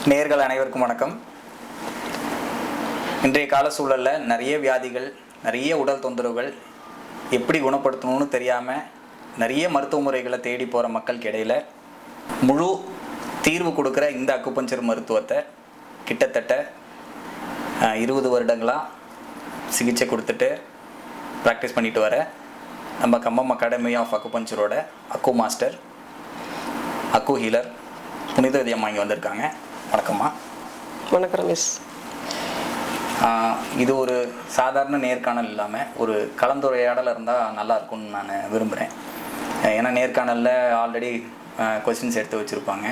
நேயர்கள் அனைவருக்கும் வணக்கம். இன்றைய கால சூழலில் நிறைய வியாதிகள், நிறைய உடல் தொந்தரவுகள் எப்படி குணப்படுத்தணும்னு தெரியாமல் நிறைய மருத்துவ முறைகளை தேடி போகிற மக்களுக்கு இடையில் முழு தீர்வு கொடுக்குற இந்த அக்குபஞ்சர் மருத்துவத்தை கிட்டத்தட்ட 20 வருடங்களாக சிகிச்சை கொடுத்துட்டு ப்ராக்டிஸ் பண்ணிட்டு வர நம்ம கம்பம் அகாடமி ஆஃப் அக்குபஞ்சரோட அக்கு மாஸ்டர், அக்கு ஹீலர் புனித வித்யம்மா இங்கே வந்திருக்காங்க. வணக்கம்மா. வணக்கம் மிஸ். இது ஒரு சாதாரண நேர்காணல் இல்லாமல் ஒரு கலந்துரையாடல் இருந்தால் நல்லா இருக்கும்னு நான் விரும்புகிறேன். ஏன்னா நேர்காணலில் ஆல்ரெடி கொஸ்டின்ஸ் எடுத்து வச்சுருப்பாங்க,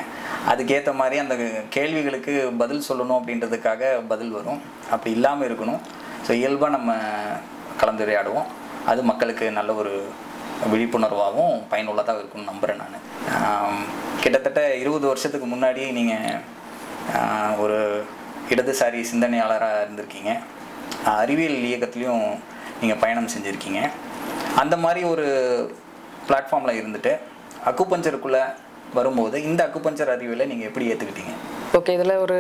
அதுக்கேற்ற மாதிரி அந்த கேள்விகளுக்கு பதில் சொல்லணும் அப்படின்றதுக்காக பதில் வரும். அப்படி இல்லாமல் இருக்கணும். ஸோ இயல்பாக நம்ம கலந்துரையாடுவோம். அது மக்களுக்கு நல்ல ஒரு விழிப்புணர்வாகவும் பயனுள்ளதாக இருக்கும்னு நம்புகிறேன். நான் கிட்டத்தட்ட 20 வருஷத்துக்கு முன்னாடி நீங்கள் ஒரு இடதுசாரி சிந்தனையாளராக இருந்திருக்கீங்க. அறிவியல் இயக்கத்துலேயும் நீங்கள் பயணம் செஞ்சுருக்கீங்க. அந்த மாதிரி ஒரு பிளாட்ஃபார்மில் இருந்துட்டு அக்குபஞ்சருக்குள்ளே வரும்போது இந்த அக்குபஞ்சர் அறிவியலை நீங்கள் எப்படி ஏற்றுக்கிட்டீங்க? ஓகே, இதில் ஒரு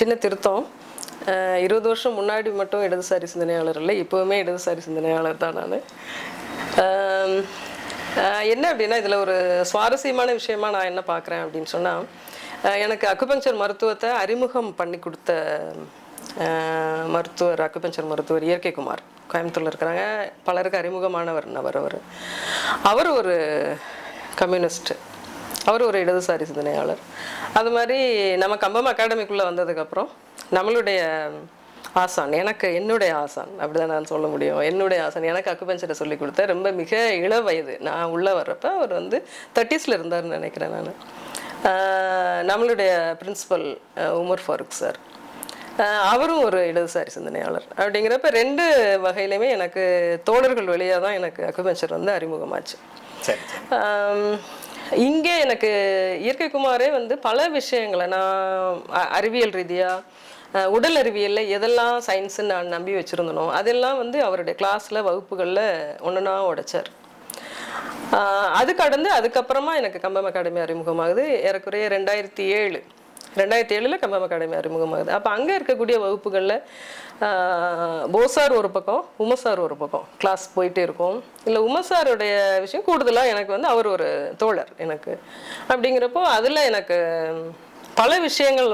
சின்ன திருத்தம். 20 வருஷம் முன்னாடி மட்டும் இடதுசாரி சிந்தனையாளர் இல்லை, இப்போவுமே இடதுசாரி சிந்தனையாளர் தான் நான். என்ன அப்படின்னா, இதில் ஒரு சுவாரஸ்யமான விஷயமா நான் என்ன பார்க்குறேன் அப்படின்னு சொன்னால், எனக்கு அக்குபஞ்சர் மருத்துவத்தை அறிமுகம் பண்ணி கொடுத்த மருத்துவர், அக்குபஞ்சர் மருத்துவர் இயற்கை குமார், கோயம்புத்தூரில் இருக்கிறாங்க. பலருக்கு அறிமுகமானவர் நபர். அவர் ஒரு கம்யூனிஸ்ட், அவர் ஒரு இடதுசாரி சிந்தனையாளர். அது மாதிரி நம்ம கம்பம் அகாடமிக்குள்ளே வந்ததுக்கப்புறம் நம்மளுடைய ஆசான், என்னுடைய ஆசான் அப்படிதான் நான் சொல்ல முடியும். என்னுடைய ஆசான் எனக்கு அக்குபஞ்சரை சொல்லி கொடுத்த ரொம்ப மிக இள வயது, நான் உள்ளே வர்றப்ப அவர் 30s இருந்தார்னு நினைக்கிறேன். நான் நம்மளுடைய பிரின்சிபல் உமர் ஃபாரூக் சார், அவரும் ஒரு இடதுசாரி சிந்தனையாளர். அப்படிங்கிறப்ப 2 வகையிலுமே எனக்கு தோழர்கள் வழியாக தான் எனக்கு அக்குபஞ்சர் அறிமுகமாச்சு. இங்கே எனக்கு இயற்கை குமாரே பல விஷயங்களை நான் அறிவியல் ரீதியாக, உடல் அறிவியலில் எதெல்லாம் சயின்ஸுன்னு நான் நம்பி வச்சுருந்தனோ அதெல்லாம் அவருடைய கிளாஸில் வகுப்புகளில் ஒன்றுனா உடைச்சார். அது கடந்து அதுக்கப்புறமா எனக்கு கம்பம் அகாடமி அறிமுகமாகுது. ஏறக்குறைய 2007 கம்பம் அகாடமி அறிமுகமாகுது. அப்போ அங்கே இருக்கக்கூடிய வகுப்புகளில் போசார் ஒரு பக்கம், உமசார் ஒரு பக்கம் கிளாஸ் போயிட்டே இருக்கும். இல்லை உமசாருடைய விஷயம் கூடுதலாக எனக்கு அவர் ஒரு தோழர் எனக்கு. அப்படிங்கிறப்போ அதில் எனக்கு பல விஷயங்கள்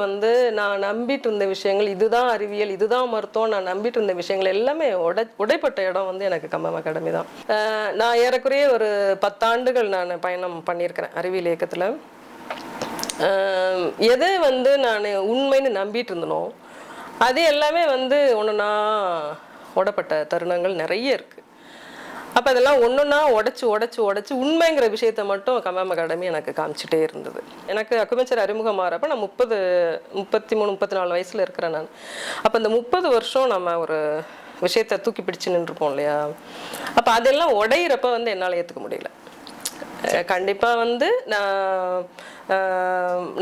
நான் நம்பிட்டு இருந்த விஷயங்கள், இதுதான் அறிவியல், இதுதான் மருத்துவம், நான் நம்பிட்டு இருந்த விஷயங்கள் எல்லாமே உடைப்பட்ட இடம் எனக்கு கம்பம் அகாடமி தான். நான் ஏறக்குறைய ஒரு 10 ஆண்டுகள் நான் பயணம் பண்ணியிருக்கிறேன் அறிவியல் இயக்கத்தில். எதை நான் உண்மைன்னு நம்பிட்டு இருந்தனோ அது எல்லாமே ஒன்றுனா உடப்பட்ட தருணங்கள் நிறைய இருக்குது. அப்போ அதெல்லாம் ஒன்றுனா உடைச்சு உண்மைங்கிற விஷயத்த மட்டும் கம்பம் அகாடமி எனக்கு காமிச்சிட்டே இருந்தது. எனக்கு அக்குபஞ்சர் அறிமுகம் ஆகிறப்ப நான் 33-34 வயசில் இருக்கிறேன் நான். அப்போ இந்த 30 வருஷம் நம்ம ஒரு விஷயத்தை தூக்கி பிடிச்சு நின்றுப்போம் இல்லையா? அப்போ அதெல்லாம் உடையிறப்ப என்னால் ஏற்றுக்க முடியல. கண்டிப்பாக நான்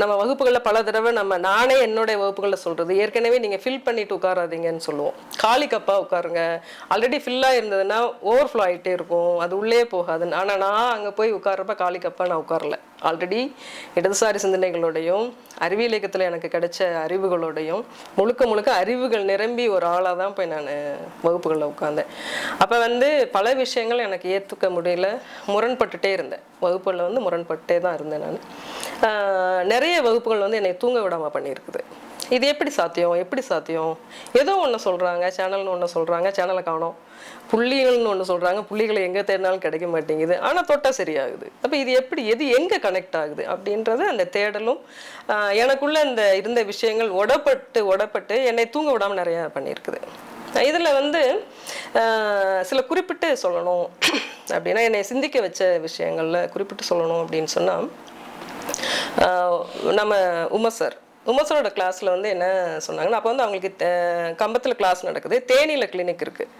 நம்ம வகுப்புகளில் பல தடவை நானே என்னுடைய வகுப்புகளில் சொல்கிறது, ஏற்கனவே நீங்கள் ஃபில் பண்ணிட்டு உட்காராதீங்கன்னு சொல்லுவோம். காலி கப்பாக உட்காருங்க. ஆல்ரெடி ஃபில்லாக இருந்ததுன்னா ஓவர்ஃப்ளோ ஆகிட்டே இருக்கும், அது உள்ளே போகாதுன்னு. ஆனால் நான் அங்கே போய் உட்கார்றப்ப காலி கப்பாக நான் உட்காரல. ஆல்ரெடி இடதுசாரி சிந்தனைகளோடையும் அறிவியல் இயக்கத்தில் எனக்கு கிடைச்ச அறிவுகளோடையும் முழுக்க அறிவுகள் நிரம்பி ஒரு ஆளாக தான் போய் நான் வகுப்புகளில் உட்காந்தேன். அப்போ பல விஷயங்கள் எனக்கு ஏற்றுக்க முடியல, முரண்பட்டுட்டே இருந்தேன். வகுப்புகளில் முரண்பட்டே தான் இருந்தேன் நான். நிறைய வகுப்புகள் என்னை தூங்க விடாமல் பண்ணியிருக்குது. இது எப்படி சாத்தியம்? ஏதோ ஒன்று சொல்கிறாங்க, சேனல்னு ஒன்று சொல்கிறாங்க, சேனலை காணோம். புள்ளிகள்னு ஒன்று சொல்கிறாங்க, புள்ளிகளை எங்கே தேடினாலும் கிடைக்க மாட்டேங்குது, ஆனால் தொட்டால் சரியாகுது. அப்போ இது எப்படி, எது எங்கே கனெக்ட் ஆகுது அப்படின்றது அந்த தேடலும் எனக்குள்ளே இருந்த விஷயங்கள் உடப்பட்டு என்னை தூங்க விடாமல் நிறையா பண்ணியிருக்குது. இதில் சில குறிப்பிட்டு சொல்லணும் அப்படின்னா, என்னை சிந்திக்க வச்ச விஷயங்களில் குறிப்பிட்டு சொல்லணும் அப்படின்னு சொன்னால், நம்ம உமசரோட கிளாஸில் என்ன சொன்னாங்கன்னா, அப்போ அவங்களுக்கு கம்பத்தில் கிளாஸ் நடக்குது, தேனியில் கிளினிக் இருக்குது.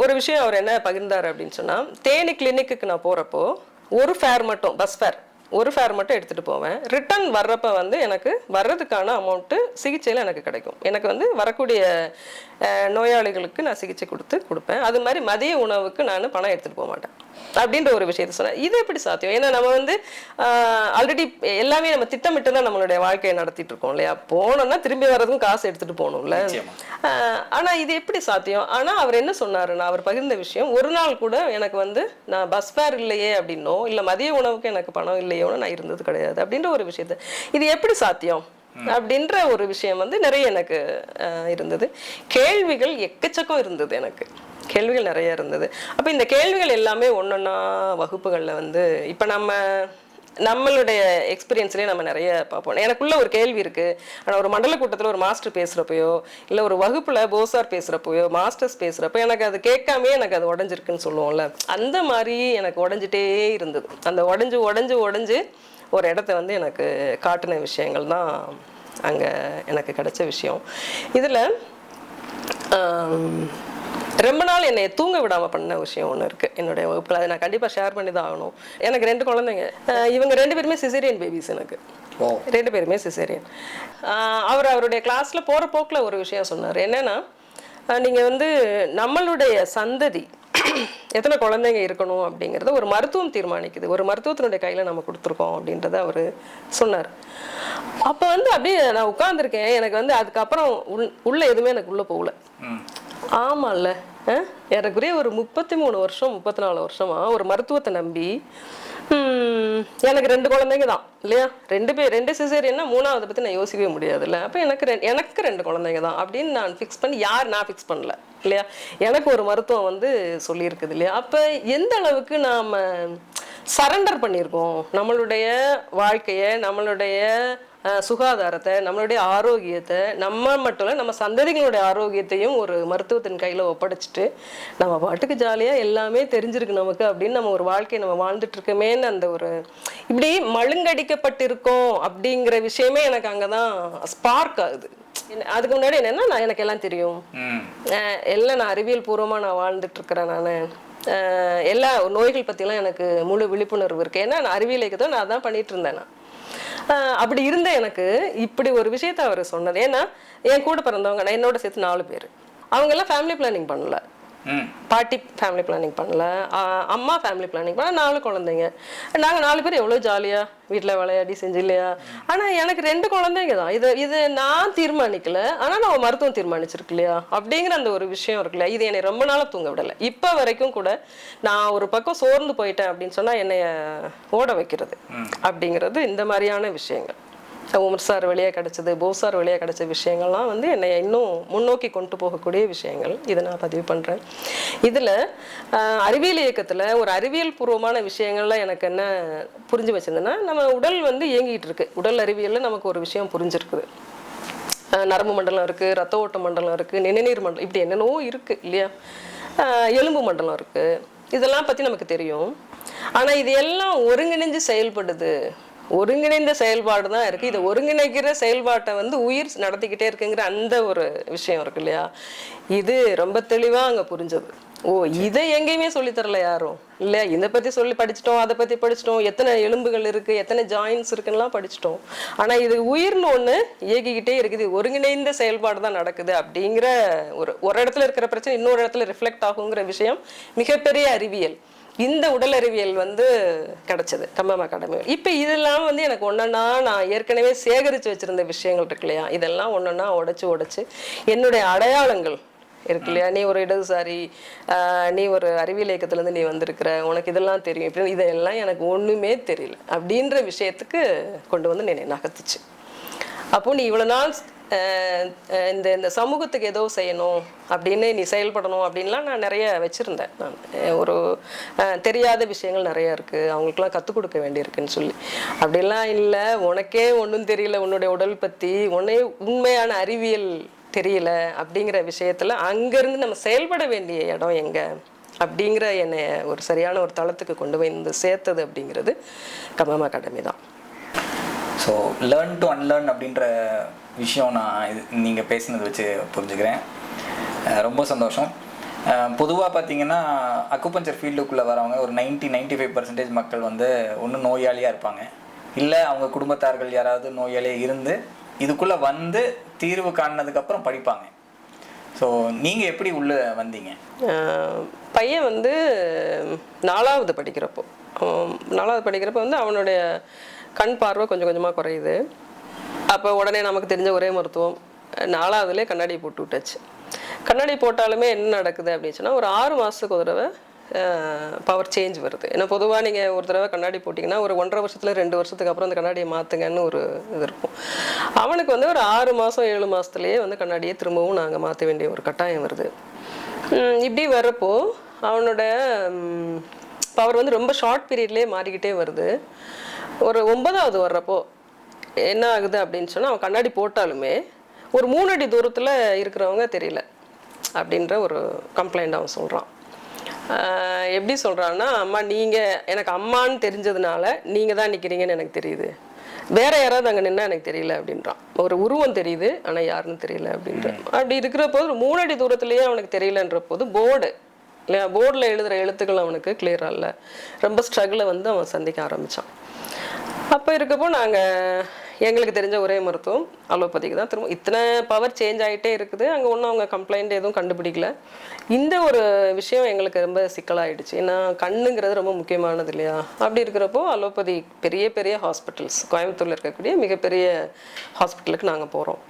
ஒரு விஷயம் அவர் என்ன பகிர்ந்தார் அப்படின்னு சொன்னால், தேனி கிளினிக்கு நான் போகிறப்போ ஒரு ஃபேர் மட்டும், பஸ் ஃபேர் ஒரு ஃபேர் மட்டும் எடுத்துகிட்டு போவேன். ரிட்டர்ன் வர்றப்ப வந்து எனக்கு வர்றதுக்கான அமௌண்ட்டு சிகிச்சையில் எனக்கு கிடைக்கும். எனக்கு வந்து வரக்கூடிய நோயாளிகளுக்கு நான் சிகிச்சை கொடுப்பேன். அது மாதிரி மதிய உணவுக்கு நான் பணம் எடுத்துகிட்டு போக மாட்டேன் அப்படின்ற ஒரு விஷயத்த சொன்னேன். இது எப்படி சாத்தியம்? ஏன்னா நம்ம வந்து ஆல்ரெடி எல்லாமே நம்ம திட்டமிட்டு தான் நம்மளுடைய வாழ்க்கையை நடத்திட்டு இருக்கோம் இல்லையா? போனோம்னா திரும்பி வர்றதுக்கும் காசு எடுத்துகிட்டு போகணும்ல. ஆனால் இது எப்படி சாத்தியம்? ஆனால் அவர் என்ன சொன்னாருன்னா, அவர் பகிர்ந்த விஷயம், ஒரு நாள் கூட எனக்கு வந்து நான் பஸ் ஃபேர் இல்லையே அப்படின்னோ இல்லை மதிய உணவுக்கு எனக்கு பணம் இல்லையோன்னு நான் இருந்தது கிடையாது அப்படின்ற ஒரு விஷயத்த. இது எப்படி சாத்தியம் அப்படின்ற ஒரு விஷயம் வந்து நிறைய எனக்கு இருந்தது. கேள்விகள் எக்கச்சக்கம் இருந்தது, எனக்கு கேள்விகள் நிறைய இருந்தது. அப்போ இந்த கேள்விகள் எல்லாமே ஒன்றொன்னா வகுப்புகளில் வந்து இப்போ நம்மளுடைய எக்ஸ்பீரியன்ஸ்லேயே நம்ம நிறைய பார்ப்போம். எனக்குள்ள ஒரு கேள்வி இருக்குது. ஆனால் ஒரு மண்டல கூட்டத்தில் ஒரு மாஸ்டர் பேசுகிறப்பையோ இல்லை ஒரு வகுப்பில் போசார் பேசுகிறப்பையோ மாஸ்டர்ஸ் பேசுகிறப்போ எனக்கு அது கேட்காமே எனக்கு அது உடஞ்சிருக்குன்னு சொல்லுவோம்ல, அந்த மாதிரி எனக்கு உடஞ்சிட்டே இருந்தது. அந்த உடஞ்சு ஒரு இடத்த வந்து எனக்கு காட்டின விஷயங்கள் தான் அங்கே எனக்கு கிடைச்ச விஷயம். இதில் ரொம்ப நாள் என்னை தூங்க விடாமல் பண்ண விஷயம் ஒன்று இருக்குது என்னுடைய வகுப்பில். அதை நான் கண்டிப்பாக ஷேர் பண்ணி தான் ஆகணும். எனக்கு 2 குழந்தைங்க. இவங்க 2 பேருமே சிசேரியன் பேபிஸ். எனக்கு 2 பேருமே சிசேரியன். அவருடைய கிளாஸில் போகிற போக்கில் ஒரு விஷயம் சொன்னார். என்னென்னா, நீங்கள் வந்து நம்மளுடைய சந்ததி எத்தனை குழந்தைங்க இருக்கணும் அப்படிங்கிறத ஒரு மருத்துவம் தீர்மானிக்குது. ஒரு மருத்துவத்தினுடைய கையில் நம்ம கொடுத்துருக்கோம் அப்படின்றத அவர் சொன்னார். அப்போ வந்து அப்படியே நான் உட்கார்ந்துருக்கேன். எனக்கு வந்து அதுக்கப்புறம் உள்ள எதுவுமே எனக்கு உள்ளே போகல. ஆமாம்ல, எனக்குரிய ஒரு 33 வருஷம் 34 வருஷமா ஒரு மருத்துவத்தை நம்பி எனக்கு 2 குழந்தைங்க தான் இல்லையா? 2 சிசேரியன்னா 3ஆவதை பற்றி நான் யோசிக்கவே முடியாதுல்ல. அப்போ எனக்கு 2 குழந்தைங்க தான் அப்படின்னு நான் ஃபிக்ஸ் பண்ணி, நான் ஃபிக்ஸ் பண்ணல இல்லையா? எனக்கு ஒரு மருத்துவம் வந்து சொல்லியிருக்குது இல்லையா? அப்போ எந்த அளவுக்கு நாம் சரண்டர் பண்ணியிருக்கோம் நம்மளுடைய வாழ்க்கையை, நம்மளுடைய சுகாதாரத்தை, நம்மளுடைய ஆரோக்கியத்தை, நம்ம மட்டும் இல்லை நம்ம சந்ததிகளுடைய ஆரோக்கியத்தையும் ஒரு மருத்துவத்தின் கையில் ஒப்படைச்சிட்டு நம்ம பாட்டுக்கு ஜாலியாக எல்லாமே தெரிஞ்சிருக்கு நமக்கு அப்படின்னு நம்ம ஒரு வாழ்க்கையை நம்ம வாழ்ந்துட்டு இருக்கமேன்னு அந்த ஒரு இப்படி மழுங்கடிக்கப்பட்டிருக்கோம் அப்படிங்கிற விஷயமே எனக்கு அங்கே தான் ஸ்பார்க் ஆகுது. அதுக்கு முன்னாடி என்னென்னா, எனக்கு எல்லாம் தெரியும், எல்லாம் நான் அறிவியல் பூர்வமாக நான் வாழ்ந்துட்டு இருக்கிறேன், நான் எல்லா நோய்கள் பற்றிலாம் எனக்கு முழு விழிப்புணர்வு இருக்குது. ஏன்னா நான் அறிவியல் இயக்கத்தை நான் அதான் பண்ணிட்டு இருந்தேன். அப்படி இருந்த எனக்கு இப்படி ஒரு விஷயத்த அவர் சொன்னது. ஏன்னா என் கூட பிறந்தவங்க, நான் என்னோட சேர்த்து 4 பேர், அவங்கெல்லாம் ஃபேமிலி பிளானிங் பண்ணல. பாட்டி ஃபேமிலி பிளானிங் பண்ணல, அம்மா ஃபேமிலி பிளானிங் பண்ணல, 4 குழந்தைங்க. நாங்கள் 4 பேர் எவ்வளோ ஜாலியாக வீட்டில் விளையாடி செஞ்சு இல்லையா? ஆனால் எனக்கு 2 குழந்தைங்க தான். இது நான் தீர்மானிக்கல, ஆனால் நான் மருத்துவம் தீர்மானிச்சிருக்கு இல்லையா? அப்படிங்கிற அந்த ஒரு விஷயம் இருக்குல்ல, இது என்னை ரொம்ப நாளாக தூங்க விடலை. இப்போ வரைக்கும் கூட நான் ஒரு பக்கம் சோர்ந்து போயிட்டேன் அப்படின்னு சொன்னால் என்னைய ஓட வைக்கிறது அப்படிங்கிறது இந்த மாதிரியான விஷயங்கள். உமர் சார் வழியாக கிடைச்சது, போசார் வழியாக கிடைச்ச விஷயங்கள்லாம் வந்து என்னை இன்னும் முன்னோக்கி கொண்டு போகக்கூடிய விஷயங்கள். இதை நான் பதிவு பண்ணுறேன். இதில் அறிவியல் இயக்கத்தில் ஒரு அறிவியல் பூர்வமான விஷயங்கள்லாம் எனக்கு என்ன புரிஞ்சு வச்சிருந்தேன்னா, நம்ம உடல் வந்து இயங்கிட்டு இருக்கு. உடல் அறிவியலில் நமக்கு ஒரு விஷயம் புரிஞ்சிருக்குது. நரம்பு மண்டலம் இருக்குது, ரத்த ஓட்ட மண்டலம் இருக்குது, நிணநீர் மண்டலம், இப்படி என்னென்னவோ இருக்குது இல்லையா? எலும்பு மண்டலம் இருக்குது. இதெல்லாம் பற்றி நமக்கு தெரியும். ஆனால் இது எல்லாம் ஒருங்கிணைஞ்சு செயல்படுது. ஒருங்கிணைந்த செயல்பாடு தான் இருக்குது. இதை ஒருங்கிணைக்கிற செயல்பாட்டை வந்து உயிர் நடத்திக்கிட்டே இருக்குங்கிற அந்த ஒரு விஷயம் இருக்கு இல்லையா? இது ரொம்ப தெளிவாக அங்கே புரிஞ்சது. இதை எங்கேயுமே சொல்லித்தரல யாரும் இல்லை. இதை பற்றி சொல்லி படிச்சிட்டோம், அதை பற்றி படிச்சிட்டோம், எத்தனை எலும்புகள் இருக்குது, எத்தனை ஜாயின்ஸ் இருக்குன்னுலாம் படிச்சிட்டோம். ஆனால் இது உயிர்னு ஒன்று இயக்கிக்கிட்டே இருக்குது, ஒருங்கிணைந்த செயல்பாடு தான் நடக்குது அப்படிங்கிற ஒரு இடத்துல இருக்கிற பிரச்சனை இன்னொரு இடத்துல ரிஃப்ளெக்ட் ஆகுங்கிற விஷயம் மிகப்பெரிய அறிவியல். இந்த உடல் அறிவியல் வந்து கிடைச்சது கம்பம் அகாடமி. இப்போ இதெல்லாம் வந்து எனக்கு ஒன்றா நான் ஏற்கனவே சேகரித்து வச்சுருந்த விஷயங்கள் இருக்கு இல்லையா? இதெல்லாம் ஒன்றா உடைச்சு என்னுடைய அடையாளங்கள் இருக்கு இல்லையா? நீ ஒரு இடதுசாரி, நீ ஒரு அறிவியல் இயக்கத்துலேருந்து நீ வந்திருக்கிற, உனக்கு இதெல்லாம் தெரியும், இப்படி இதெல்லாம் எனக்கு ஒன்றுமே தெரியல அப்படின்ற விஷயத்துக்கு கொண்டு வந்து என்னை நகர்த்துச்சு. அப்போ நீ இவ்வளோ நாள் இந்த சமூகத்துக்கு ஏதோ செய்யணும் அப்படின்னு நீ செயல்படணும் அப்படின்லாம் நான் நிறைய வச்சுருந்தேன். நான் ஒரு தெரியாத விஷயங்கள் நிறையா இருக்குது, அவங்களுக்குலாம் கற்றுக் கொடுக்க வேண்டியிருக்குன்னு சொல்லி. அப்படிலாம் இல்லை, உனக்கே ஒன்றும் தெரியல உன்னுடைய உடல் பற்றி, உண்மையான அறிவியல் தெரியல அப்படிங்கிற விஷயத்தில் அங்கேருந்து நம்ம செயல்பட வேண்டிய இடம் எங்கே அப்படிங்கிற என்னை ஒரு சரியான ஒரு தளத்துக்கு கொண்டு வந்து சேர்த்தது அப்படிங்கிறது கம்பம் அகாடமி தான். ஸோ லேர்ன் டு அன்லேர்ன் அப்படின்ற விஷயம் நான் நீங்கள் பேசினது வச்சு புரிஞ்சுக்கிறேன். ரொம்ப சந்தோஷம். பொதுவாக பார்த்தீங்கன்னா அக்குபஞ்சர் ஃபீல்டுக்குள்ளே வரவங்க ஒரு 95% மக்கள் வந்து ஒன்று நோயாளியாக இருப்பாங்க, இல்லை அவங்க குடும்பத்தார்கள் யாராவது நோயாளியாக இருந்து இதுக்குள்ளே வந்து தீர்வு காணினதுக்கப்புறம் படிப்பாங்க. ஸோ நீங்கள் எப்படி உள்ளே வந்தீங்க? பையன் வந்து 4வது படிக்கிறப்போ வந்து அவனுடைய கண் பார்வை கொஞ்சம் கொஞ்சமாக குறையுது. அப்போ உடனே நமக்கு தெரிஞ்ச ஒரே மருத்துவம் 4வதுலேயே கண்ணாடி போட்டு விட்டாச்சு. கண்ணாடி போட்டாலுமே என்ன நடக்குது அப்படின்னு சொன்னால் ஒரு 6 மாதத்துக்கு ஒரு தடவை பவர் சேஞ்ச் வருது. ஏன்னா பொதுவாக நீங்கள் ஒரு தடவை கண்ணாடி போட்டிங்கன்னா ஒரு 1.5 வருஷத்துல 2 வருஷத்துக்கு அப்புறம் அந்த கண்ணாடியை மாற்றுங்கன்னு ஒரு இது இருக்கும். அவனுக்கு வந்து ஒரு 6 மாதம் 7 மாதத்துலேயே வந்து கண்ணாடியை திரும்பவும் நாங்கள் மாற்ற வேண்டிய ஒரு கட்டாயம் வருது. இப்படி வர்றப்போ அவனோட பவர் வந்து ரொம்ப ஷார்ட் பீரியட்லேயே மாறிக்கிட்டே வருது. ஒரு 9வது வர்றப்போ என்ன ஆகுது அப்படின்னு சொன்னால் அவன் கண்ணாடி போட்டாலுமே ஒரு 3 அடி தூரத்தில் இருக்கிறவங்க தெரியல அப்படின்ற ஒரு கம்ப்ளைண்ட் அவன் சொல்கிறான். எப்படி சொல்கிறான்னா, அம்மா நீங்கள் எனக்கு அம்மான்னு தெரிஞ்சதுனால நீங்கள் தான் நிற்கிறீங்கன்னு எனக்கு தெரியுது, வேற யாராவது அங்கே நின்னா எனக்கு தெரியல அப்படின்றான். ஒரு உருவம் தெரியுது ஆனால் யாருன்னு தெரியல அப்படின்ற. அப்படி இருக்கிற போது ஒரு 3 அடி தூரத்துலேயே அவனுக்கு தெரியலன்ற போது போர்டு இல்லையா, போர்டில் எழுதுகிற எழுத்துக்கள் அவனுக்கு கிளியராக இல்லை. ரொம்ப ஸ்ட்ரகிளை வந்து அவன் சந்திக்க ஆரம்பித்தான். அப்போ இருக்கப்போ எங்களுக்கு தெரிஞ்ச ஒரே மருத்துவம் அலோபதிக்கு தான். திரும்ப இத்தனை பவர் சேஞ்ச் ஆகிட்டே இருக்குது, அங்கே ஒன்றும் அவங்க கம்ப்ளைண்ட் எதுவும் கண்டுபிடிக்கல. இந்த ஒரு விஷயம் எங்களுக்கு ரொம்ப சிக்கலாகிடுச்சு. ஏன்னா கண்ணுங்கிறது ரொம்ப முக்கியமானது இல்லையா. அப்படி இருக்கிறப்போ அலோபதி பெரிய பெரிய ஹாஸ்பிட்டல்ஸ், கோயம்புத்தூரில் இருக்கக்கூடிய மிகப்பெரிய ஹாஸ்பிட்டலுக்கு நாங்கள் போகிறோம்.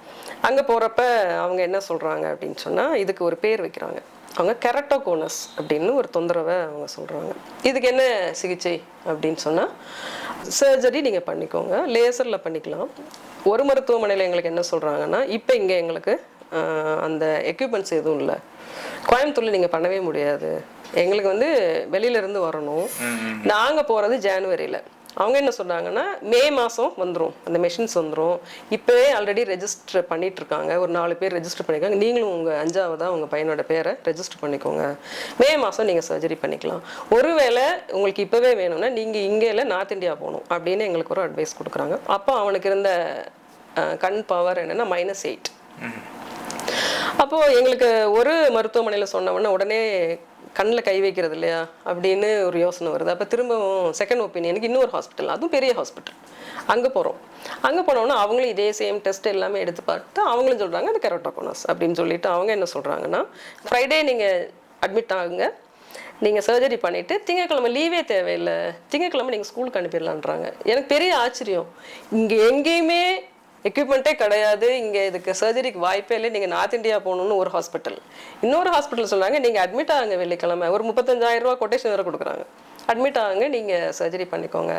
அங்கே போகிறப்ப அவங்க என்ன சொல்கிறாங்க அப்படின்னு சொன்னால், இதுக்கு ஒரு பேர் வைக்கிறாங்க. அவங்க கெரட்டோகோனஸ் அப்படின்னு ஒரு தொந்தரவை அவங்க சொல்கிறாங்க. இதுக்கு என்ன சிகிச்சை அப்படின்னு சொன்னால், சர்ஜரி நீங்கள் பண்ணிக்கோங்க, லேசரில் பண்ணிக்கலாம். ஒரு மருத்துவமனையில் எங்களுக்கு என்ன சொல்கிறாங்கன்னா, இப்போ இங்கே எங்களுக்கு அந்த எக்யூப்மெண்ட்ஸ் எதுவும் இல்லை, கோயம்புத்தூரில் நீங்கள் பண்ணவே முடியாது, எங்களுக்கு வந்து வெளியிலேருந்து வரணும், நாங்கள் போகிறது ஜனவரியில். அவங்க என்ன சொன்னாங்கன்னா, மே மாதம் வந்துடும், அந்த மெஷின்ஸ் வந்துடும், இப்போவே ஆல்ரெடி ரெஜிஸ்டர் பண்ணிகிட்ருக்காங்க, ஒரு 4 பேர் ரெஜிஸ்டர் பண்ணியிருக்காங்க, நீங்களும் உங்கள் 5வதாக உங்கள் பையனோட பேரை ரெஜிஸ்டர் பண்ணிக்கோங்க, மே மாதம் நீங்கள் சர்ஜரி பண்ணிக்கலாம், ஒருவேளை உங்களுக்கு இப்போவே வேணும்னா நீங்கள் இங்கே இல்லை நார்த் இந்தியா போகணும் அப்படின்னு எங்களுக்கு ஒரு அட்வைஸ் கொடுக்குறாங்க. அப்போ அவனுக்கு இருந்த கண் பவர் என்னென்னா -8. அப்போது எங்களுக்கு ஒரு மருத்துவமனையில் சொன்னவொடனே உடனே கண்ணில் கை வைக்கிறது இல்லையா அப்படின்னு ஒரு யோசனை வருது. அப்போ திரும்பவும் செகண்ட் ஒப்பீனியனுக்கு இன்னொரு ஹாஸ்பிட்டல், அதுவும் பெரிய ஹாஸ்பிட்டல், அங்கே போகிறோம். அங்கே போனோன்னா அவங்களும் இதே சேம் டெஸ்ட் எல்லாமே எடுத்து பார்த்து அவங்களும் சொல்கிறாங்க அது கெரட்டோகோனஸ் அப்படின்னு சொல்லிட்டு அவங்க என்ன சொல்கிறாங்கன்னா, ஃப்ரைடே நீங்கள் அட்மிட் ஆகுங்க, நீங்கள் சர்ஜரி பண்ணிவிட்டு திங்கட்கிழமை லீவே தேவையில்லை, திங்கட்கிழமை நீங்கள் ஸ்கூலுக்கு அனுப்பிடலான்றாங்க. எனக்கு பெரிய ஆச்சரியம், இங்கே எங்கேயுமே எக்யூப்மெண்ட்டே கிடையாது, இங்கே இதுக்கு சர்ஜரிக்கு வாய்ப்பே இல்லை, நீங்கள் நார்த் இந்தியா போகணுன்னு ஒரு ஹாஸ்பிட்டல். இன்னொரு ஹாஸ்பிட்டல் சொன்னாங்க நீங்கள் அட்மிட் ஆகுங்க வெள்ளிக்கிழமை, ஒரு 35,000 ரூபா கொட்டேஷன் வேறு கொடுக்குறாங்க, அட்மிட் ஆகுங்க நீங்கள் சர்ஜரி பண்ணிக்கோங்க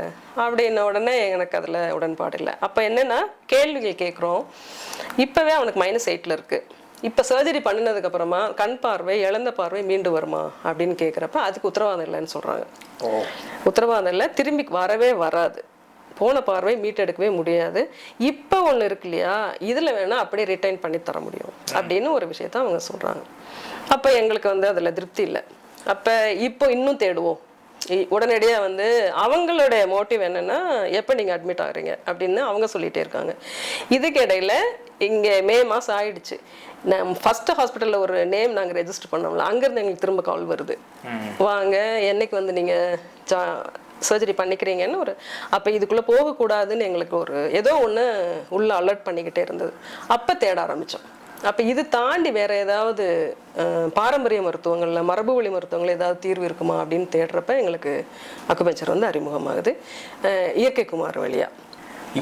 அப்படின்ன உடனே எனக்கு அதில் உடன்பாடு இல்லை. அப்போ என்னென்னா கேள்விகள் கேட்குறோம். இப்போவே அவனுக்கு -8 இருக்குது, இப்போ சர்ஜரி பண்ணினதுக்கப்புறமா கண் பார்வை இழந்த பார்வை மீண்டு வருமா அப்படின்னு கேட்குறப்ப அதுக்கு உத்தரவாதம் இல்லைன்னு சொல்கிறாங்க. உத்தரவாதம் இல்லை, திரும்பி வரவே வராது, போன பார்வை மீட்டெடுக்கவே முடியாது, இப்போ ஒன்று இருக்கு இல்லையா இதில் வேணால் அப்படியே ரிட்டைன் பண்ணி தர முடியும் அப்படின்னு ஒரு விஷயத்த அவங்க சொல்கிறாங்க. அப்போ எங்களுக்கு வந்து அதில் திருப்தி இல்லை. அப்போ இப்போ இன்னும் தேடுவோம். உடனடியாக வந்து அவங்களுடைய மோட்டிவ் என்னென்னா, எப்போ நீங்கள் அட்மிட் ஆகுறீங்க அப்படின்னு அவங்க சொல்லிகிட்டே இருக்காங்க. இதுக்கு இடையில் இங்கே மே மாதம் ஆயிடுச்சு, ஃபஸ்ட்டு ஹாஸ்பிட்டலில் ஒரு நேம் நாங்கள் ரெஜிஸ்டர் பண்ணோம்ல, அங்கேருந்து எங்களுக்கு திரும்ப கால் வருது, வாங்க என்னைக்கு வந்து நீங்கள் சர்ஜரி பண்ணிக்கிறீங்கன்னு ஒரு. அப்போ இதுக்குள்ளே போகக்கூடாதுன்னு எங்களுக்கு ஒரு ஏதோ ஒன்று உள்ள அலர்ட் பண்ணிக்கிட்டே இருந்தது. அப்போ தேட ஆரம்பித்தோம். அப்போ இது தாண்டி வேறு ஏதாவது பாரம்பரிய மருத்துவங்களில் மரபு வழி மருத்துவங்கள் ஏதாவது தீர்வு இருக்குமா அப்படின்னு தேடுறப்ப எங்களுக்கு அக்குபஞ்சர் வந்து அறிமுகமாகுது இயற்கை குமார் வழியாக.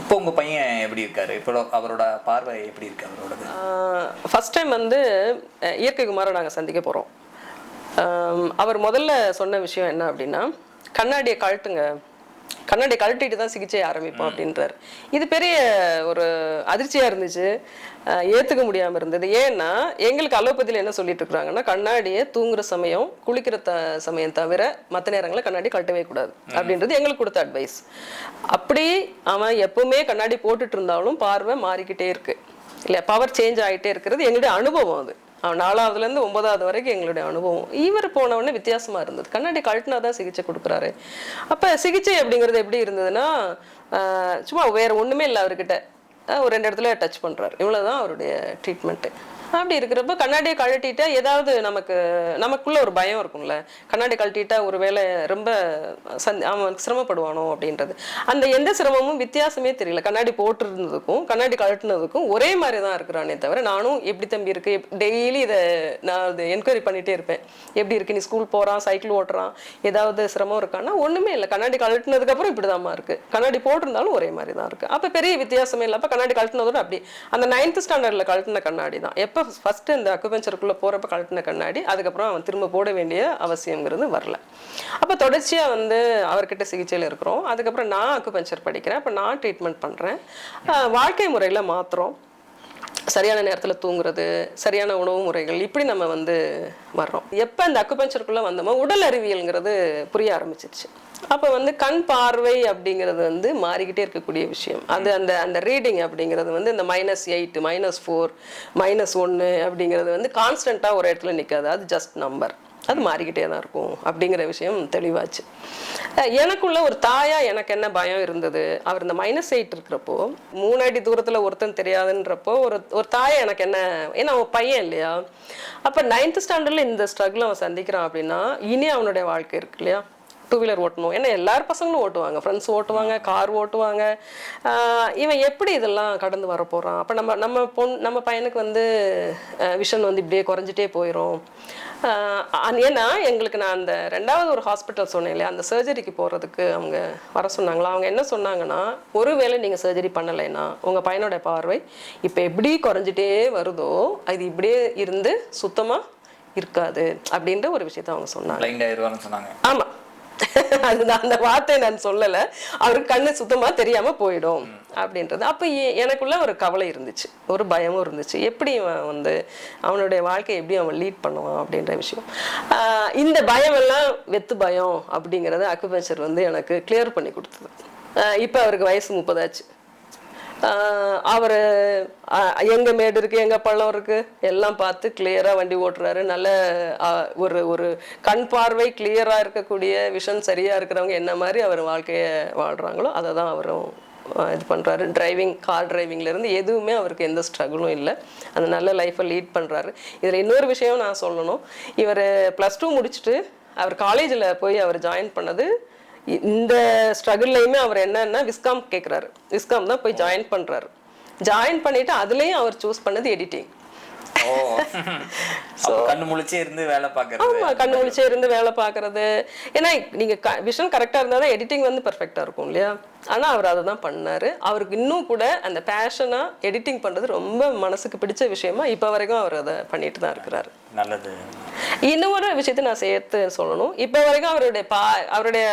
இப்போ உங்கள் பையன் எப்படி இருக்காரு? இப்போ அவரோட பார்வை எப்படி இருக்கு அவரோடது? ஃபஸ்ட் டைம் வந்து இயற்கை குமாரை நாங்கள் சந்திக்க போகிறோம். அவர் முதல்ல சொன்ன விஷயம் என்ன அப்படின்னா, கண்ணாடியை கழட்டுங்க, கண்ணாடியை கழட்டிட்டு தான் சிகிச்சை ஆரம்பிப்போம் அப்படின்றார். இது பெரிய ஒரு அதிர்ச்சியாக இருந்துச்சு, ஏற்றுக்க முடியாமல் இருந்தது. ஏன்னா எங்களுக்கு அலோபதியில் என்ன சொல்லிட்டு இருக்கிறாங்கன்னா, கண்ணாடியை தூங்குற சமயம் குளிக்கிற சமயம் தவிர மற்ற நேரங்களில் கண்ணாடி கழட்டவே கூடாது அப்படின்றது எங்களுக்கு கொடுத்த அட்வைஸ். அப்படி அவன் எப்பவுமே கண்ணாடி போட்டுட்டு இருந்தாலும் பார்வை மாறிக்கிட்டே இருக்கு இல்லை, பவர் சேஞ்ச் ஆகிட்டே இருக்கிறது எங்களுடைய அனுபவம். அது அவன் 4வதுலேருந்து 9வது வரைக்கும் எங்களுடைய அனுபவம். இவர் போனவொடனே வித்தியாசமாக இருந்தது, கண்ணாடி கழட்டினா தான் சிகிச்சை கொடுக்குறாரு. அப்போ சிகிச்சை அப்படிங்கிறது எப்படி இருந்ததுன்னா, சும்மா வேறு ஒன்றுமே இல்லை, அவர்கிட்ட ஒரு 2 இடத்துல டச் பண்ணுறாரு, இவ்வளோதான் அவருடைய ட்ரீட்மெண்ட்டு. அப்படி இருக்கிறப்ப கண்ணாடியை கழட்டிட்டா ஏதாவது நமக்குள்ள ஒரு பயம் இருக்கும்ல, கண்ணாடி கழட்டிட்டா ஒருவேளை ரொம்ப அவன் சிரமப்படுவானோ அப்படின்றது. அந்த எந்த சிரமமும் வித்தியாசமே தெரியல. கண்ணாடி போட்டிருந்ததுக்கும் கண்ணாடி கழட்டினதுக்கும் ஒரே மாதிரி தான் இருக்கிறானே தவிர, நானும் எப்படி தம்பி இருக்கு, டெய்லி இதை நான் அது என்கொயரி பண்ணிட்டே இருப்பேன். எப்படி இருக்கு, நீ ஸ்கூல் போறான், சைக்கிள் ஓட்டுறான், ஏதாவது சிரமம் இருக்கான்னா ஒண்ணுமே இல்லை. கண்ணாடி கழட்டினதுக்கு அப்புறம் இப்படிதாம்மா இருக்கு, கண்ணாடி போட்டிருந்தாலும் ஒரே மாதிரி தான் இருக்கு. அப்ப பெரிய வித்தியாசமே இல்லை. அப்ப கண்ணாடி கழட்டினதோட அப்படி அந்த 9th ஸ்டாண்டர்ட்ல கழட்டின கண்ணாடி தான். எப்போ ஃபர்ஸ்ட் இந்த அக்குபஞ்சருக்குள்ள போறப்ப கழட்டின கண்ணாடி, அதுக்கப்புறம் அவன் திரும்ப போட வேண்டிய அவசியங்கிறது வரல. அப்ப தொடர்ச்சியா வந்து அவர்கிட்ட சிகிச்சையில் இருக்கிறோம். அதுக்கப்புறம் நான் அக்குபஞ்சர் படிக்கிறேன். அப்ப நான் ட்ரீட்மெண்ட் பண்றேன். வாழ்க்கை முறையில மாத்திரம், சரியான நேரத்தில் தூங்குறது, சரியான உணவு முறைகள், இப்படி நம்ம வந்து வர்றோம். எப்போ இந்த அக்குபஞ்சருக்குள்ளே வந்தோமோ உடல் அறிவியல்ங்கிறது புரிய ஆரம்பிச்சிருச்சு. அப்போ வந்து கண் பார்வை அப்படிங்கிறது வந்து மாறிக்கிட்டே இருக்கக்கூடிய விஷயம். அது அந்த அந்த ரீடிங் அப்படிங்கிறது வந்து இந்த -8, -4, -1 அப்படிங்கிறது வந்து கான்ஸ்டண்ட்டாக ஒரு இடத்துல நிற்காது. அது ஜஸ்ட் நம்பர், அது மாறிக்கிட்டே தான் இருக்கும் அப்படிங்கிற விஷயம் தெளிவாச்சு. எனக்குள்ள ஒரு தாயா எனக்கு என்ன பயம் இருந்தது, அவர் இந்த -8 இருக்கிறப்போ 3 அடி தூரத்தில் ஒருத்தன் தெரியாதுன்றப்போ ஒரு தாயா எனக்கு என்ன, ஏன்னா அவன் பையன் இல்லையா. அப்போ 9th ஸ்டாண்டர்டில் இந்த ஸ்ட்ரகிள் அவன் சந்திக்கிறான் அப்படின்னா இனி அவனுடைய வாழ்க்கை இருக்கு இல்லையா. 2 வீலர் ஓட்டணும், ஏன்னா எல்லாரும் பசங்களும் ஓட்டுவாங்க, ஃப்ரெண்ட்ஸ் ஓட்டுவாங்க, கார் ஓட்டுவாங்க. இவன் எப்படி இதெல்லாம் கடந்து வர போகிறான். அப்போ நம்ம பையனுக்கு வந்து விஷன் வந்து இப்படியே குறைஞ்சிட்டே போயிடும். ஏன்னா எங்களுக்கு நான் அந்த 2வது ஒரு ஹாஸ்பிட்டல் சொன்னேன் இல்லையா, அந்த சர்ஜரிக்கு போகிறதுக்கு அவங்க வர சொன்னாங்களா. அவங்க என்ன சொன்னாங்கன்னா, ஒருவேளை நீங்கள் சர்ஜரி பண்ணலைன்னா உங்கள் பையனோட பார்வை இப்போ எப்படி குறைஞ்சிட்டே வருதோ அது இப்படியே இருந்து சுத்தமாக இருக்காது அப்படின்ற ஒரு விஷயத்த அவங்க சொன்னாங்க. ஆமாம், அதுதான் அந்த வார்த்தை நான் சொல்லலை. அவருக்கு கண்ணு சுத்தமாக தெரியாமல் போயிடும் அப்படின்றது. அப்போ எனக்குள்ள ஒரு கவலை இருந்துச்சு, ஒரு பயமும் இருந்துச்சு. எப்படி அவன் வந்து அவனுடைய வாழ்க்கையை எப்படி அவன் லீட் பண்ணுவான் அப்படின்ற விஷயம். இந்த பயம் எல்லாம் வெத்து பயம் அப்படிங்கிறத அக்குபஞ்சர் வந்து எனக்கு கிளியர் பண்ணி கொடுத்தது. இப்போ அவருக்கு வயசு 30 ஆச்சு. அவர் எங்கே மேடு இருக்குது, எங்கே பள்ளம் இருக்குது எல்லாம் பார்த்து கிளியராக வண்டி ஓட்டுறாரு. நல்ல ஒரு கண் பார்வை கிளியராக இருக்கக்கூடிய விஷன் சரியாக இருக்கிறவங்க என்ன மாதிரி அவர் வாழ்க்கையை வாழ்கிறாங்களோ அதை தான் அவரும் இது பண்ணுறாரு. கார் டிரைவிங்லேருந்து எதுவுமே அவருக்கு எந்த ஸ்ட்ரகிளும் இல்லை. அந்த நல்ல லைஃப்பை லீட் பண்ணுறாரு. இதில் இன்னொரு விஷயம் நான் சொல்லணும், இவர் +2 முடிச்சுட்டு அவர் காலேஜில் போய் அவர் ஜாயின் பண்ணது, இந்த ஸ்ட்ரகிள்லையுமே அவர் என்னன்னா விஸ்காம் கேட்குறாரு. விஸ்காம் தான் போய் ஜாயின் பண்ணுறாரு. ஜாயின் பண்ணிவிட்டு அதுலேயும் அவர் சூஸ் பண்ணது எடிட்டிங். கண்ணு முழிச்சே இருந்து வேலை பார்க்கறது. ஆமா, கண்ணு முழிச்சே இருந்து வேலை பார்க்கறது. ஏன்னா நீங்க விஷன் கரெக்டா இருந்தா தான் எடிட்டிங் வந்து பெர்ஃபெக்ட்டா இருக்கும் இல்லையா. ஆனா அவர் அதை தான் பண்ணாரு. அவருக்கு இன்னும் கூட அந்த பேஷனா எடிட்டிங் பண்றது ரொம்ப மனசுக்கு பிடிச்ச விஷயமா இப்ப வரைக்கும் அவர் அதை பண்ணிட்டு தான் இருக்கிறாரு. நல்லது. இன்னொரு விஷயத்தை நான் சேர்த்து சொல்லணும். இப்ப வரைக்கும் அவருடைய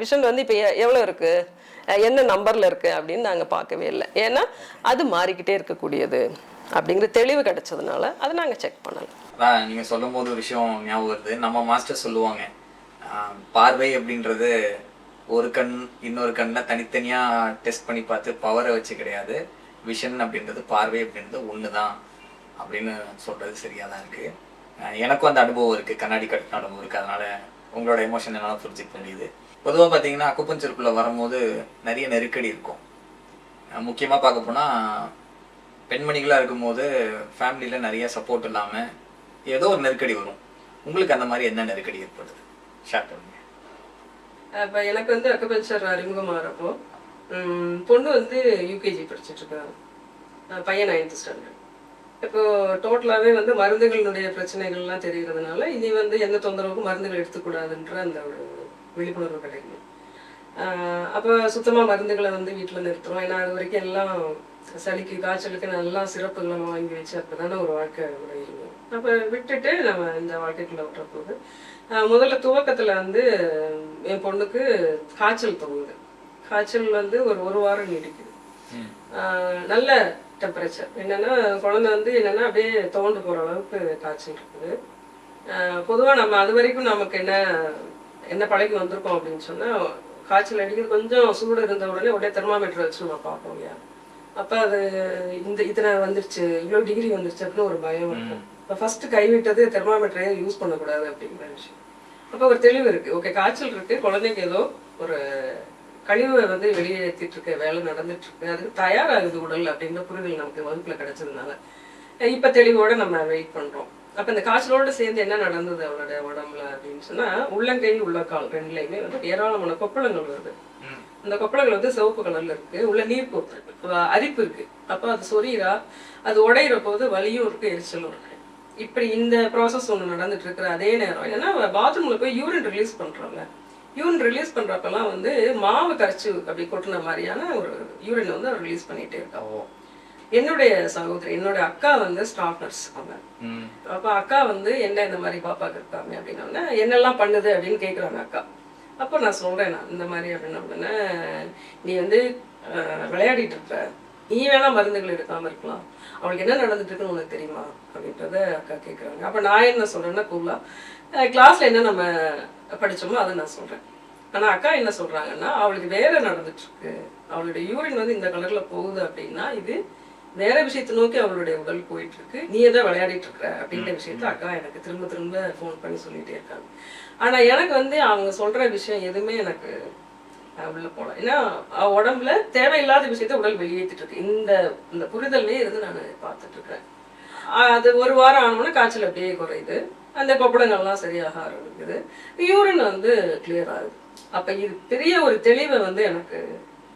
விஷன் வந்து இப்ப எவ்வளவு இருக்கு, என்ன நம்பர்ல இருக்கு அப்படின்னு நாங்க பார்க்கவே இல்லை. ஏன்னா அது மாறிக்கிட்டே இருக்கக்கூடியது அப்படிங்கிற தெளிவு கிடைச்சதுனால அதை நாங்கள் செக் பண்ணலாம். அதான் நீங்கள் சொல்லும் போது ஒரு விஷயம் ஞாபகம் வருது. நம்ம மாஸ்டர் சொல்லுவாங்க, பார்வை அப்படின்றது ஒரு கண் இன்னொரு கண்ணை தனித்தனியாக டெஸ்ட் பண்ணி பார்த்து பவரை வச்சு கிடையாது. விஷன் அப்படின்றது பார்வை அப்படின்றது ஒன்று தான் அப்படின்னு சொல்கிறது சரியாக தான் இருக்குது. எனக்கும் அந்த அனுபவம் இருக்குது, கண்ணாடி கட்டின அனுபவம் இருக்குது. அதனால் உங்களோட எமோஷன் என்னால் புரிஞ்சுக்க முடியுது. பொதுவாக பார்த்தீங்கன்னா அக்குபஞ்சருக்குள்ளே வரும்போது நிறைய நெருக்கடி இருக்கும். முக்கியமாக பார்க்க போனால் பெண்மணிகளாக இருக்கும்போது ஃபேமிலியில் நிறைய சப்போர்ட் இல்லாமல் ஏதோ ஒரு நெருக்கடி வரும். உங்களுக்கு அந்த மாதிரி என்ன நெருக்கடி ஏற்படுது, ஷேர் பண்ணுங்க. இப்போ எனக்கு வந்து அக்குபஞ்சர் அறிமுகமாகறப்போ பொண்ணு வந்து யூகேஜி படிச்சுட்டு இருக்காங்க, பையன் 9th ஸ்டாண்டர்ட். இப்போ டோட்டலாகவே வந்து மருந்துகளினுடைய பிரச்சனைகள்லாம் தெரிகிறதுனால இனி வந்து எந்த தொந்தரவுக்கும் மருந்துகள் எடுத்துக்கூடாதுன்ற அந்த ஒரு விழிப்புணர்வு கிடைக்கும். அப்போ சுத்தமாக மருந்துகளை வந்து வீட்டில் நிறுத்துகிறோம். ஏன்னா அது வரைக்கும் எல்லாம் சளிக்கு காய்ச்சலுக்கு நல்லா சிறப்புகளை வாங்கி வச்சு அப்படிதானே ஒரு வாழ்க்கை கூட இருக்கும். அப்போ விட்டுட்டு நம்ம இந்த வாழ்க்கைக்குள்ள விட்டுறப்போது முதல்ல துவக்கத்தில் வந்து என் பொண்ணுக்கு காய்ச்சல் தோணுது. காய்ச்சல் வந்து ஒரு வாரம் நீடிக்குது. நல்ல டெம்பரேச்சர், என்னென்னா குழந்தை வந்து என்னென்னா அப்படியே தோண்டு போகிற அளவுக்கு காய்ச்சல் இருக்குது. பொதுவாக நம்ம அது வரைக்கும் நமக்கு என்ன பழகி வந்திருக்கோம் அப்படின்னு சொன்னால், காய்ச்சல் அடிக்கிறது கொஞ்சம் சூடு இருந்த உடனே தெர்மாமீட்டர் வச்சு நம்ம பார்ப்போம் இல்லையா. அப்போ அது இத்தனை வந்துருச்சு, இவ்வளோ டிகிரி வந்துருச்சு அப்படின்னு ஒரு பயம் இருக்கும். இப்போ ஃபஸ்ட்டு கைவிட்டது தெர்மாமீட்டரே யூஸ் பண்ணக்கூடாது அப்படிங்கிற விஷயம். அப்போ ஒரு தெளிவு இருக்குது, ஓகே காய்ச்சல் இருக்குது, குழந்தைக்கு ஏதோ ஒரு கழிவை வந்து வெளியேற்றிட்டு இருக்க வேலை நடந்துட்டு இருக்கு, அதுக்கு தயாராகுது உடல் அப்படின்ற புரிதல் நமக்கு வகுப்பில் கிடைச்சதுனால இப்போ தெளிவோட நம்ம வெயிட் பண்ணுறோம். அப்போ இந்த காய்ச்சலோடு சேர்ந்து என்ன நடந்தது அவளோட உடம்புல அப்படின்னு சொன்னால், உள்ளங்கை உள்ளக்கால் ரெண்டுலையுமே வந்து ஏராளமான கொப்பளங்கள் வருது. அந்த கொப்பளங்கள் வந்து சிவப்பு கலர்ல இருக்கு, உள்ள நீர் போட்டு அரிப்பு இருக்கு. அப்போ அது சொரியரா, அது உடையிற போது வலியும் இருக்கு, எரிச்சலும் இருக்கு. இப்படி இந்த ப்ராசஸ் ஒன்று நடந்துட்டு இருக்கிற அதே நேரம் என்னன்னா, பாத்ரூம்ல போய் யூரின் ரிலீஸ் பண்றாங்க. யூரின் ரிலீஸ் பண்றப்பெல்லாம் வந்து மாவு கரைச்சி அப்படி கொட்டின மாதிரியான ஒரு யூரின் வந்து அவர் ரிலீஸ் பண்ணிட்டே இருக்காங்க. என்னுடைய சகோதரி, என்னோட அக்கா வந்து ஸ்டாஃப் நர்ஸ் அவங்க. அப்போ அக்கா வந்து என்ன இந்த மாதிரி பாப்பாக்கு இருக்காங்க அப்படின்னா, என்னெல்லாம் பண்ணுது அப்படின்னு கேட்குறாங்க அக்கா. அப்போ நான் சொல்கிறேன், நான் இந்த மாதிரி அப்படின்னா, நீ வந்து விளையாடிட்டு இருக்க, நீ வேணா மருந்துகள் எடுக்காமல் இருக்கலாம், அவளுக்கு என்ன நடந்துட்டு இருக்குன்னு உனக்கு தெரியுமா அப்படின்றத அக்கா கேட்குறாங்க. அப்போ நான் என்ன சொல்கிறேன்னா, கூலாக கிளாஸில் என்ன நம்ம படித்தோமோ அதை நான் சொல்கிறேன். ஆனால் அக்கா என்ன சொல்கிறாங்கன்னா, அவளுக்கு வேற நடந்துட்டுருக்கு, அவளுடைய யூரின் வந்து இந்த கலரில் போகுது அப்படின்னா இது வேற விஷயத்தை நோக்கி அவளுடைய உடல் போயிட்டு இருக்கு, நீ எதை விளையாடிட்டு இருக்கிற அப்படின்ற விஷயத்த அக்கா எனக்கு திரும்ப திரும்ப ஃபோன் பண்ணி சொல்லிட்டே இருக்காங்க. ஆனா எனக்கு வந்து அவங்க சொல்ற விஷயம் எதுவுமே எனக்கு உள்ள போல. ஏன்னா உடம்புல தேவையில்லாத விஷயத்த உடல் வெளியேற்றிட்டு இருக்கு. இந்த புரிதல்லே இருந்து நான் பார்த்துட்டு இருக்கிறேன். அது ஒரு வாரம் ஆனோம்னா காய்ச்சல் அப்படியே குறையுது, அந்த கொப்பளங்கள்லாம் சரியாக ஆரம்பிக்குது, யூரின் வந்து கிளியர் ஆகுது. அப்ப இது பெரிய ஒரு தெளிவை வந்து எனக்கு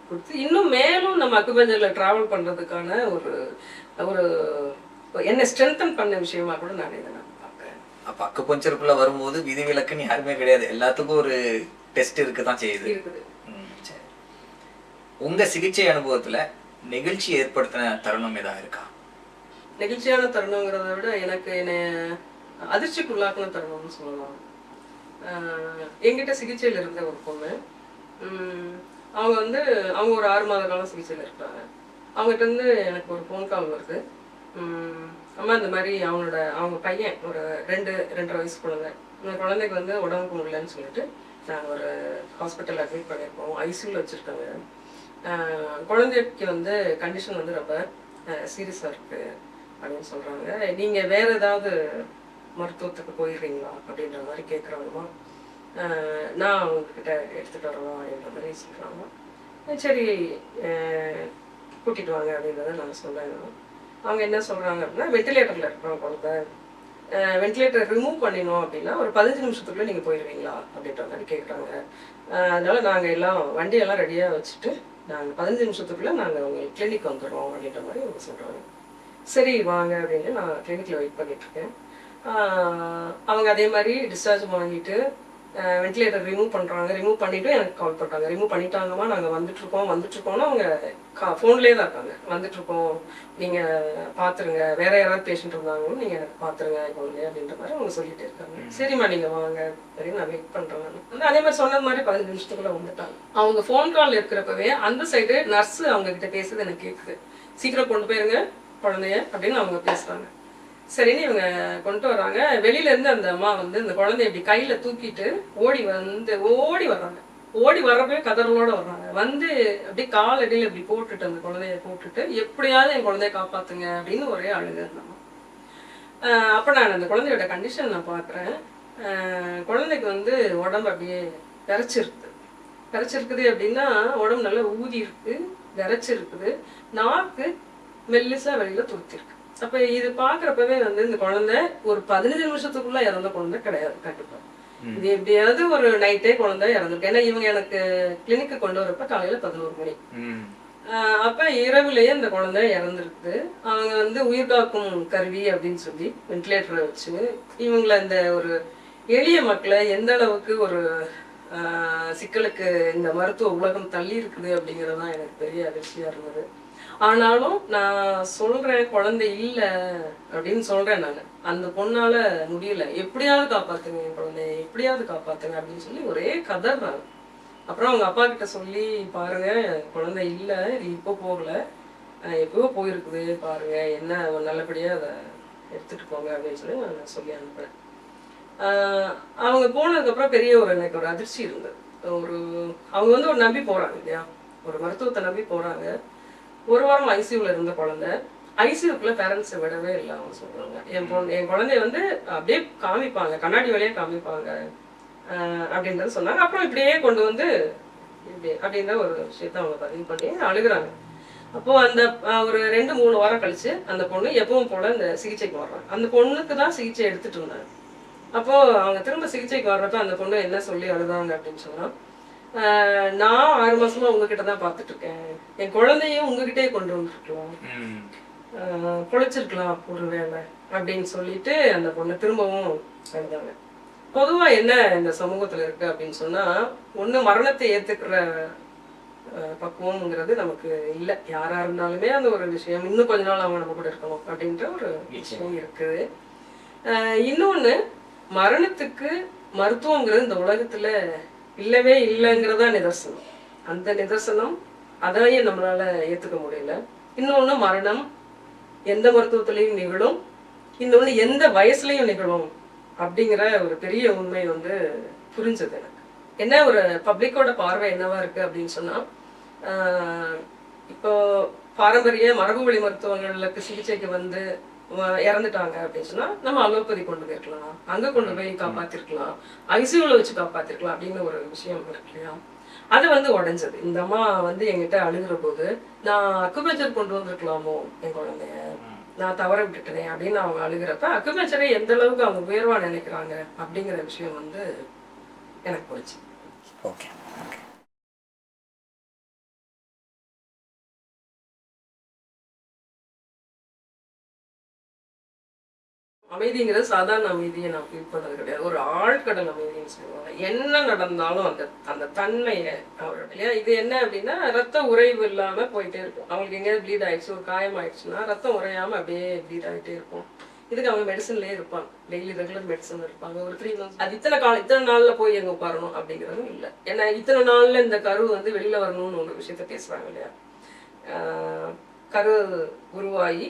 கொடுத்து, இன்னும் மேலும் நம்ம அக்குபஞ்சர்ல டிராவல் பண்றதுக்கான ஒரு ஒரு என்ன ஸ்ட்ரென்தன் பண்ண விஷயமா கூட நான் இதை பார்க்குறேன். அப்போ அக்குபஞ்சருக்குள்ள வரும்போது விதிவிலக்குன்னு யாருமே கிடையாது, எல்லாத்துக்கும் ஒரு டெஸ்ட் இருக்கு தான் செய்யுது. சரி, உங்க சிகிச்சை அனுபவத்துல நெகிழ்ச்சி ஏற்படுத்தின தருணம் ஏதாவது இருக்கா? நெகிழ்ச்சியான தருணங்கிறத விட எனக்கு என்ன அதிர்ச்சிக்குள்ளாக்குன தருணம்னு சொல்லலாம். எங்கிட்ட சிகிச்சையில் இருந்த ஒரு பொண்ணு, அவங்க வந்து அவங்க ஒரு 6 மாத காலம் சிகிச்சையில் இருக்காங்க. அவங்ககிட்ட இருந்து எனக்கு ஒரு ஃபோன் கால் வருது. அம்மா இந்த மாதிரி அவங்க பையன் ஒரு 2-2.5 வயசு குழந்தை, இந்த குழந்தைக்கு வந்து உடம்புக்கு முடியலன்னு சொல்லிட்டு நாங்கள் ஒரு ஹாஸ்பிட்டல் அட்மிட் பண்ணியிருக்கோம், ஐசியூவில் வச்சுருக்காங்க. குழந்தைக்கு வந்து கண்டிஷன் வந்து ரொம்ப சீரியஸாக இருக்குது அப்படின்னு சொல்கிறாங்க. நீங்கள் வேறு ஏதாவது மருத்துவத்துக்கு போயிடுறீங்களா அப்படின்ற மாதிரி கேட்குறாங்கம்மா. நான் அவங்கக்கிட்ட எடுத்துகிட்டு வரலாம் அப்படின்ற மாதிரி சொல்கிறாங்க. சரி கூட்டிகிட்டு வாங்க அப்படின்றத நான் சொல்கிறேன். அவங்க என்ன சொல்கிறாங்க அப்படின்னா, வெண்டிலேட்டரில் இருக்கிறோம் குழந்தை, வெண்டிலேட்டர் ரிமூவ் பண்ணினோம் அப்படின்னா ஒரு 15 நிமிஷத்துக்குள்ளே நீங்கள் போயிடுவீங்களா அப்படின்ற மாதிரி கேட்குறாங்க. அதனால் நாங்கள் எல்லாம் வண்டியெல்லாம் ரெடியாக வச்சுட்டு நாங்கள் 15 நிமிஷத்துக்குள்ளே நாங்கள் உங்களுக்கு கிளினிக் வந்துடுறோம் அப்படின்ற மாதிரி அவங்க சொல்கிறாங்க. சரி வாங்க அப்படின்னு நான் கிளினிக்கில் வெயிட் பண்ணிகிட்ருக்கேன். அவங்க அதே மாதிரி டிஸ்சார்ஜ் வாங்கிட்டு வெண்டிலேட்டர் ரிமூவ் பண்ணுறாங்க. ரிமூவ் பண்ணிவிட்டு எனக்கு கால் பண்ணுறாங்க, ரிமூவ் பண்ணிட்டாங்கம்மா, நாங்கள் வந்துட்டுருக்கோம்னு அவங்க ஃபோன்லேயே தான் இருக்காங்க. வந்துட்டுருக்கோம், நீங்கள் பார்த்துருங்க, வேறு யாராவது பேஷண்ட் இருந்தாங்கன்னு நீங்கள் எனக்கு பார்த்துருங்க குழந்தைய அப்படின்ற மாதிரி அவங்க சொல்லிகிட்டே இருக்காங்க. சரிம்மா நீங்கள் வாங்க அப்படின்னு நான் வெயிட் பண்ணுறேன். நான் அதே மாதிரி சொன்னது மாதிரி 15 நிமிஷத்துக்குள்ளே வந்துட்டாங்க. அவங்க ஃபோன் கால் இருக்கிறப்பவே அந்த சைடு நர்ஸு அவங்கக்கிட்ட பேசுறது எனக்கு கேட்குது. சீக்கிரம் கொண்டு போயிருங்க குழந்தைய அப்படின்னு அவங்க பேசுகிறாங்க. சரின்னு இவங்க கொண்டு வர்றாங்க. வெளியிலேருந்து அந்த அம்மா வந்து இந்த குழந்தைய இப்படி கையில் தூக்கிட்டு ஓடி வர்றாங்க. ஓடி வர்றப்பவே கதறலோடு வர்றாங்க. வந்து அப்படியே காலடியில் இப்படி போட்டுட்டு அந்த குழந்தைய போட்டுட்டு, எப்படியாவது என் குழந்தைய காப்பாற்றுங்க அப்படின்னு ஒரே அழுக இருந்தாங்க. அப்போ நான் அந்த குழந்தையோட கண்டிஷன் நான் பார்க்குறேன். குழந்தைக்கு வந்து உடம்பு அப்படியே விரைச்சிருக்குது அப்படின்னா உடம்பு நல்லா ஊதி இருக்குது, விரைச்சிருக்குது, நாக்கு மெல்லிசா வெளியில் துருத்திருக்கு. அப்போ இது பார்க்குறப்பவே வந்து இந்த குழந்தை ஒரு 15 நிமிஷத்துக்குள்ளே இறந்த குழந்தை கிடையாது கண்டிப்பாக. இது எப்படியாவது ஒரு நைட்டே குழந்தை இறந்துருக்கு. ஏன்னா இவங்க எனக்கு கிளினிக்கு கொண்டு வரப்ப காலையில் 11 மணி. அப்போ இரவுலேயே இந்த குழந்தை இறந்துருக்குது. அவங்க வந்து உயிர்காக்கும் கருவி அப்படின்னு சொல்லி வெண்டிலேட்டரை வச்சு இவங்களை இந்த ஒரு எளிய மக்களை எந்த அளவுக்கு ஒரு சிக்கலுக்கு இந்த மருத்துவ உலகம் தள்ளி இருக்குது அப்படிங்கிறது தான் எனக்கு பெரிய அதிர்ச்சியாக இருந்தது. ஆனாலும் நான் சொல்கிறேன், குழந்தை இல்லை அப்படின்னு சொல்கிறேன். நான் அந்த பொண்ணால் முடியல, எப்படியாவது காப்பாற்றுங்க என் குழந்தைய, எப்படியாவது காப்பாற்றுங்க அப்படின்னு சொல்லி ஒரே கதறாங்க. அப்புறம் அவங்க அப்பா கிட்ட சொல்லி, பாருங்க குழந்தை இல்லை, இது இப்போ போகலை, எப்போ போயிருக்குது பாருங்க, என்ன நல்லபடியாக அதை எடுத்துகிட்டு போங்க அப்படின்னு சொல்லி நான் சொல்லி அனுப்புகிறேன். அவங்க போனதுக்கப்புறம் பெரிய எனக்கு ஒரு அதிர்ச்சி இருந்தது. அவங்க வந்து ஒரு நம்பி போகிறாங்க இல்லையா, ஒரு மருத்துவத்தை நம்பி போகிறாங்க. ஒரு வாரம் ஐசியூவில் இருந்த குழந்தை, ஐசியூக்குள்ளே பேரண்ட்ஸை விடவே இல்லை. அவங்க சொல்கிறாங்க, என் குழந்தைய வந்து அப்படியே காமிப்பாங்க, கண்ணாடி வழியாக காமிப்பாங்க அப்படின்றது சொன்னாங்க. அப்புறம் இப்படியே கொண்டு வந்து இப்படி அப்படின்ற ஒரு விஷயத்த அவங்க பதிவு பண்ணி அழுகுறாங்க. அப்போ அந்த ஒரு 2-3 வாரம் கழிச்சு அந்த பொண்ணு எப்பவும் போல இந்த சிகிச்சைக்கு வர்றாங்க. அந்த பொண்ணுக்கு தான் சிகிச்சை எடுத்துட்டு இருந்தாங்க. அப்போ அவங்க திரும்ப சிகிச்சைக்கு வர்றப்ப அந்த பொண்ணு என்ன சொல்லி அழுதாங்க அப்படின்னு சொன்னா, நான் 6 மாசமா உங்ககிட்ட தான் பார்த்துட்டு இருக்கேன், என் குழந்தையும் உங்ககிட்டயே கொண்டு வந்துருக்கலாம், பொழைச்சிருக்கலாம் ஒரு வேலை அப்படின்னு சொல்லிட்டு அந்த பொண்ணு திரும்பவும் அழுதாங்க. பொதுவா என்ன இந்த சமூகத்துல இருக்கு அப்படின்னு சொன்னா, ஒண்ணு மரணத்தை ஏத்துக்கிற பக்குவம்ங்கிறது நமக்கு இல்லை. யாரா இருந்தாலுமே அந்த ஒரு விஷயம் இன்னும் கொஞ்ச நாள் அவங்க நம்ம கூட இருக்கணும் அப்படின்ற ஒரு விஷயம் இருக்குது. இன்னொன்று, மரணத்துக்கு மருத்துவங்கிறது இந்த உலகத்துல இல்லவே இல்லைங்கிறதா நிதர்சனம். அந்த நிதர்சனம் அதையும் நம்மளால ஏத்துக்க முடியல. இன்னொன்று, மரணம் எந்த மருத்துவத்திலையும் நிகழும், இன்னொன்று எந்த வயசுலையும் நிகழும் அப்படிங்கிற ஒரு பெரிய உண்மை வந்து புரிஞ்சது எனக்கு. என்ன ஒரு பப்ளிக்கோட பார்வை என்னவா இருக்கு அப்படின்னு சொன்னா, இப்போ பாரம்பரிய மரபு வழி மருத்துவங்களுக்கு சிகிச்சைக்கு வந்து இறந்துட்டாங்க அப்படின்னு சொன்னா நம்ம அலோபதி கொண்டு போயிருக்கலாம், அங்க கொண்டு போய் காப்பாத்திருக்கலாம், ஐசியூல வச்சு காப்பாத்திருக்கலாம் அப்படின்னு ஒரு விஷயம் இருக்கு இல்லையா. அது வந்து உடைஞ்சது. இந்த அம்மா வந்து என்கிட்ட அழுகிற போது, நான் அக்குபஞ்சர் கொண்டு வந்திருக்கலாமோ என் குழந்தைய, நான் தவற விட்டுட்டேன் அப்படின்னு அவங்க அழுகிறப்ப அக்குபஞ்சரை எந்த அளவுக்கு அவங்க உயர்வா நினைக்கிறாங்க அப்படிங்கிற விஷயம் வந்து எனக்கு போச்சு. ஓகே. அமைதிங்கிறது சாதாரண அமைதியை நான் ஃபீல் பண்ணது கிடையாது. ஒரு ஆழ்கடல் அமைதின்னு சொல்லுவாங்க. என்ன நடந்தாலும் அந்த அந்த தன்மையை அவருடைய இது என்ன அப்படின்னா, ரத்த உறைவு இல்லாம போயிட்டே இருக்கும். அவங்களுக்கு எங்கேயாவது ப்ளீட் ஆயிடுச்சு, ஒரு காயம் ஆயிடுச்சுன்னா ரத்தம் உறையாம அப்படியே ப்ளீட் ஆகிட்டே இருக்கும். இதுக்கு அவங்க மெடிசன்லேயே இருப்பாங்க, டெய்லி ரெகுலர் மெடிசன் இருப்பாங்க. ஒரு 3 months அது இத்தனை நாள்ல போய் எங்க உட்காரணும் அப்படிங்கிறதும் இல்லை. ஏன்னா இத்தனை நாள்ல இந்த கரு வந்து வெளியில வரணும்னு ஒரு விஷயத்த பேசுறாங்க இல்லையா. கரு உருவாகி